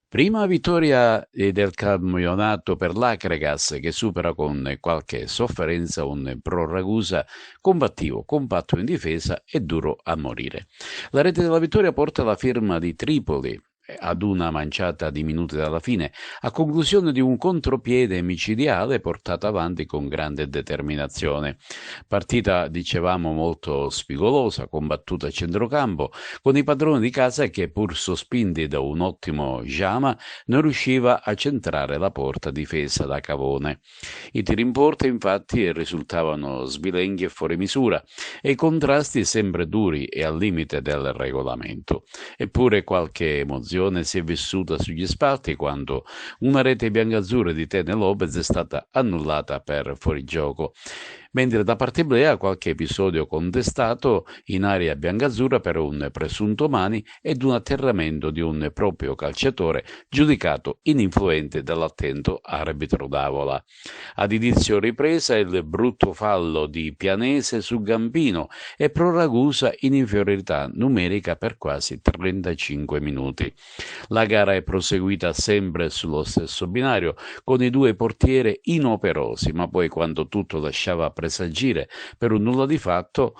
Prima vittoria del campionato per l'Acregas che supera con qualche sofferenza un Pro Ragusa combattivo, compatto in difesa e duro a morire. La rete della vittoria porta la firma di Tripoli ad una manciata di minuti dalla fine, a conclusione di un contropiede micidiale portato avanti con grande determinazione. Partita, dicevamo, molto spigolosa, combattuta a centrocampo, con i padroni di casa che, pur sospinti da un ottimo Jama, non riusciva a centrare la porta difesa da Cavone. I tiri in porta, infatti, risultavano sbilenghi e fuori misura, e i contrasti sempre duri e al limite del regolamento. Eppure qualche emozione si è vissuta sugli spalti quando una rete biancazzurra di Tene Lopez è stata annullata per fuorigioco, mentre da parte Blea qualche episodio contestato in area biancazzurra per un presunto mani ed un atterramento di un proprio calciatore giudicato ininfluente dall'attento arbitro d'Avola. Ad inizio ripresa il brutto fallo di Pianese su Gambino e Pro Ragusa in inferiorità numerica per quasi 35 minuti. La gara è proseguita sempre sullo stesso binario, con i due portieri inoperosi, ma poi quando tutto lasciava presagire per un nulla di fatto,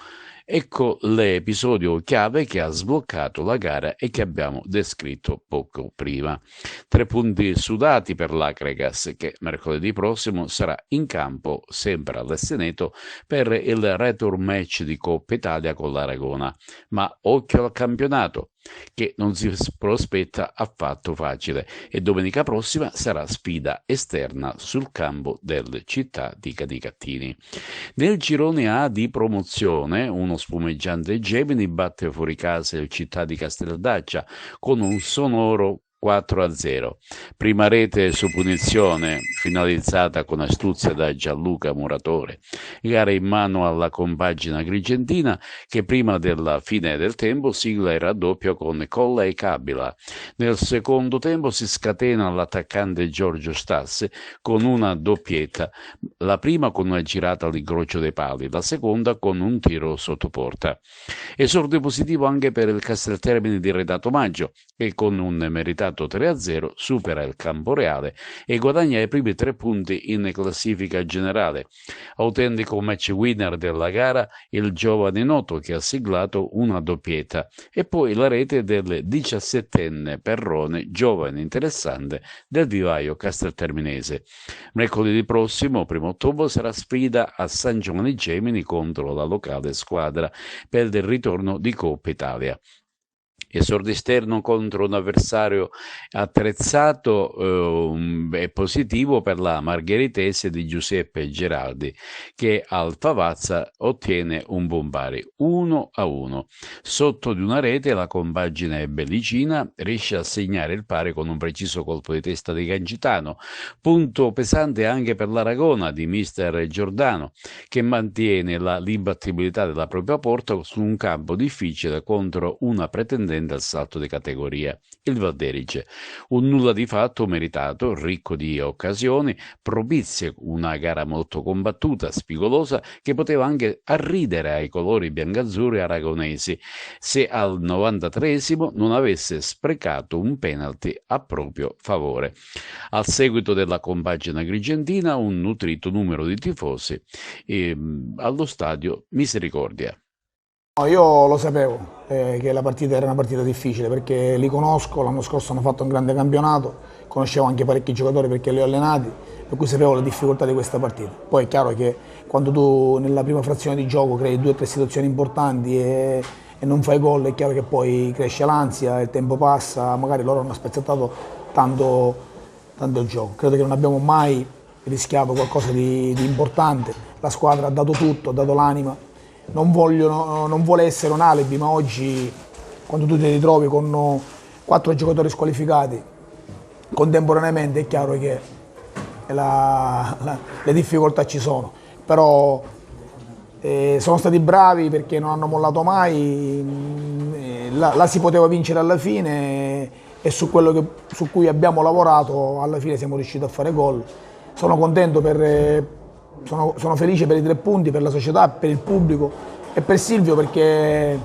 ecco l'episodio chiave che ha sbloccato la gara e che abbiamo descritto poco prima. 3 punti sudati per l'Acregas che mercoledì prossimo sarà in campo sempre all'Esteneto per il return match di Coppa Italia con l'Aragona. Ma occhio al campionato, che non si prospetta affatto facile, e domenica prossima sarà sfida esterna sul campo del Città di Canicattini. Nel girone A di promozione, uno spumeggiante Gemini batte fuori casa il Città di Casteldaccia con un sonoro 4-0. Prima rete su punizione, finalizzata con astuzia da Gianluca Muratore. Gara in mano alla compagine agrigentina che prima della fine del tempo sigla il raddoppio con Colla e Cabila. Nel secondo tempo si scatena l'attaccante Giorgio Stasse con una doppietta, la prima con una girata all'incrocio dei pali, la seconda con un tiro sotto porta. Esordio positivo anche per il Casteltermini di Renato Maggio, che con un meritato 3-0 supera il Camporeale e guadagna i primi 3 punti in classifica generale. Autentico match winner della gara il giovane Noto che ha siglato una doppietta e poi la rete del 17enne Perrone, giovane interessante del vivaio castelterminese. Mercoledì prossimo, 1° ottobre, sarà sfida a San Giovanni Gemini contro la locale squadra per il ritorno di Coppa Italia. Esordio esterno contro un avversario attrezzato è positivo per la margheritese di Giuseppe Geraldi che al Favazza ottiene un buon pari 1-1. Sotto di una rete la compagine bellicina riesce a segnare il pari con un preciso colpo di testa di Gangitano, punto pesante anche per l'Aragona di mister Giordano che mantiene l'imbattibilità della propria porta su un campo difficile contro una pretendente al salto di categoria, il Valderice. Un nulla di fatto meritato, ricco di occasioni, propizia una gara molto combattuta, spigolosa, che poteva anche arridere ai colori biancazzurri aragonesi se al 93esimo non avesse sprecato un penalty a proprio favore. Al seguito della compagine agrigentina, un nutrito numero di tifosi allo stadio Misericordia. No, io lo sapevo che la partita era una partita difficile perché li conosco, l'anno scorso hanno fatto un grande campionato, conoscevo anche parecchi giocatori perché li ho allenati, per cui sapevo le difficoltà di questa partita. Poi è chiaro che quando tu nella prima frazione di gioco crei 2 o 3 situazioni importanti e non fai gol, è chiaro che poi cresce l'ansia, il tempo passa, magari loro hanno spezzettato tanto, tanto il gioco. Credo che non abbiamo mai rischiato qualcosa di importante, la squadra ha dato tutto, ha dato l'anima. Non vuole essere un alibi, ma oggi quando tu ti ritrovi con 4 giocatori squalificati contemporaneamente è chiaro che le difficoltà ci sono. Però sono stati bravi perché non hanno mollato mai, la si poteva vincere alla fine e su quello su cui abbiamo lavorato alla fine siamo riusciti a fare gol. Sono contento sono felice per i 3 punti, per la società, per il pubblico e per Silvio perché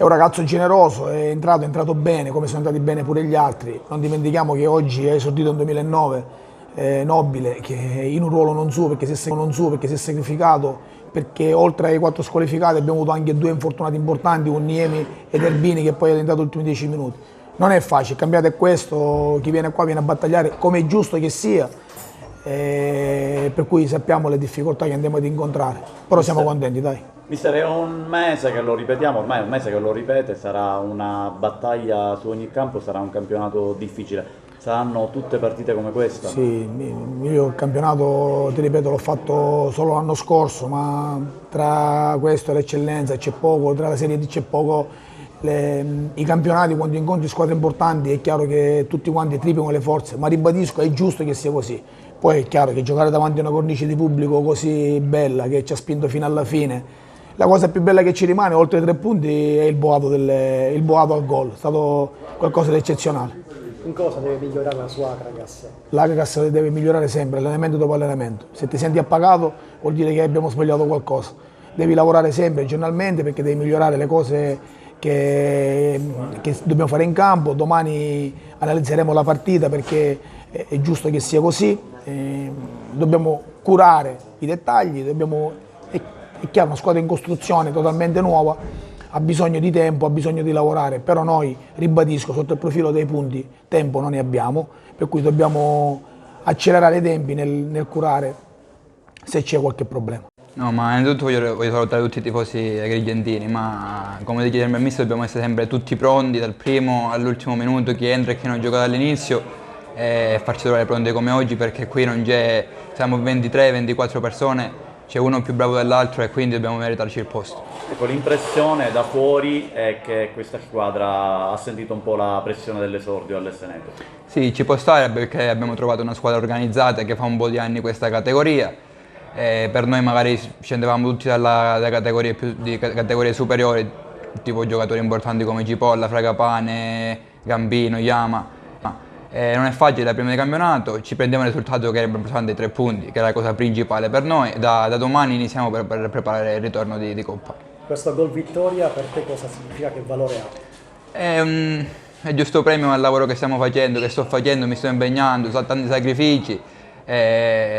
È un ragazzo generoso, è entrato bene, come sono entrati bene pure gli altri. Non dimentichiamo che oggi è esordito nel 2009, Nobile, che in un ruolo non suo perché si è sacrificato, perché oltre ai 4 squalificati abbiamo avuto anche 2 infortunati importanti, con Niemi ed Erbini, che poi è entrato gli ultimi 10 minuti. Non è facile, il campionato è questo, chi viene qua viene a battagliare come è giusto che sia, per cui sappiamo le difficoltà che andiamo ad incontrare, però siamo contenti, dai. Mister, è un mese che lo ripetiamo, ormai è un mese che lo ripete, sarà una battaglia su ogni campo, sarà un campionato difficile. Saranno tutte partite come questa? Sì, io il campionato, ti ripeto, l'ho fatto solo l'anno scorso, ma tra questo e l'eccellenza c'è poco, tra la Serie D c'è poco. I campionati, quando incontri squadre importanti, è chiaro che tutti quanti triplicano le forze, ma ribadisco, è giusto che sia così. Poi è chiaro che giocare davanti a una cornice di pubblico così bella, che ci ha spinto fino alla fine, la cosa più bella che ci rimane, oltre ai 3 punti, è il boato al gol. È stato qualcosa di eccezionale. In cosa deve migliorare la sua Akragas? L'Akragas deve migliorare sempre, allenamento dopo allenamento. Se ti senti appagato vuol dire che abbiamo sbagliato qualcosa. Devi lavorare sempre, giornalmente, perché devi migliorare le cose che dobbiamo fare in campo. Domani analizzeremo la partita perché è giusto che sia così. Dobbiamo curare i dettagli, è chiaro, una squadra in costruzione totalmente nuova, ha bisogno di tempo, ha bisogno di lavorare, però noi, ribadisco, sotto il profilo dei punti, tempo non ne abbiamo, per cui dobbiamo accelerare i tempi nel curare se c'è qualche problema. No, ma innanzitutto voglio salutare tutti i tifosi agrigentini, ma come dice il mister dobbiamo essere sempre tutti pronti, dal primo all'ultimo minuto, chi entra e chi non gioca dall'inizio, e farci trovare pronti come oggi, perché qui non c'è, siamo 23-24 persone, c'è uno più bravo dell'altro e quindi dobbiamo meritarci il posto. Ecco, l'impressione da fuori è che questa squadra ha sentito un po' la pressione dell'esordio all'Esseneto. Sì, ci può stare perché abbiamo trovato una squadra organizzata che fa un po' di anni questa categoria. Per noi magari scendevamo tutti da categorie superiori, tipo giocatori importanti come Cipolla, Fragapane, Gambino, Yama. Non è facile la prima di campionato, ci prendiamo il risultato che era importante, 3 punti, che era la cosa principale per noi. Da domani iniziamo per preparare il ritorno di Coppa. Questo gol vittoria per te cosa significa, che valore ha? È giusto premio al lavoro che stiamo facendo, che sto facendo, mi sto impegnando, sono tanti sacrifici,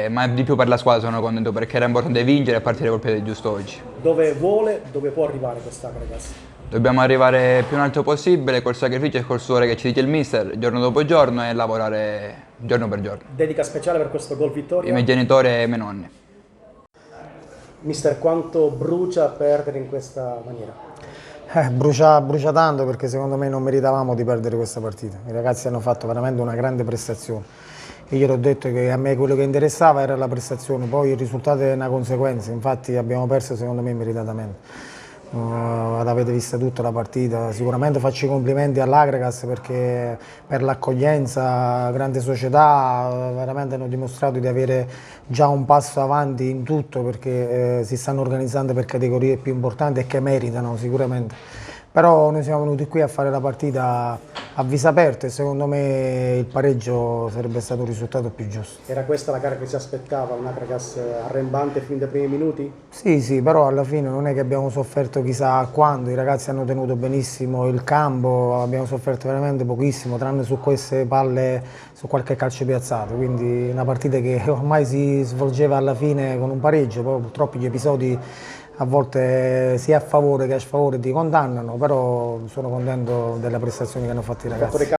ma di più per la squadra sono contento perché era importante vincere e partire col piede giusto oggi. Dove può arrivare questa Akragas? Dobbiamo arrivare più in alto possibile col sacrificio e col suore che ci dice il mister giorno dopo giorno e lavorare giorno per giorno. Dedica speciale per questo gol vittoria? I miei genitori e i miei nonni. Mister, quanto brucia perdere in questa maniera? Brucia tanto, perché secondo me non meritavamo di perdere questa partita. I ragazzi hanno fatto veramente una grande prestazione. Io gli ho detto che a me quello che interessava era la prestazione, poi il risultato è una conseguenza, infatti abbiamo perso secondo me meritatamente. L'avete vista tutta la partita, sicuramente faccio i complimenti all'Akragas perché per l'accoglienza, grande società, veramente hanno dimostrato di avere già un passo avanti in tutto, perché si stanno organizzando per categorie più importanti e che meritano sicuramente. Però noi siamo venuti qui a fare la partita a viso aperto e secondo me il pareggio sarebbe stato un risultato più giusto. Era questa la gara che si aspettava, un Akragas arrembante fin dai primi minuti? Sì, però alla fine non è che abbiamo sofferto chissà quando, i ragazzi hanno tenuto benissimo il campo, abbiamo sofferto veramente pochissimo, tranne su queste palle, su qualche calcio piazzato, quindi una partita che ormai si svolgeva alla fine con un pareggio, poi purtroppo gli episodi a volte sia a favore che a sfavore ti condannano, però sono contento delle prestazioni che hanno fatto i ragazzi.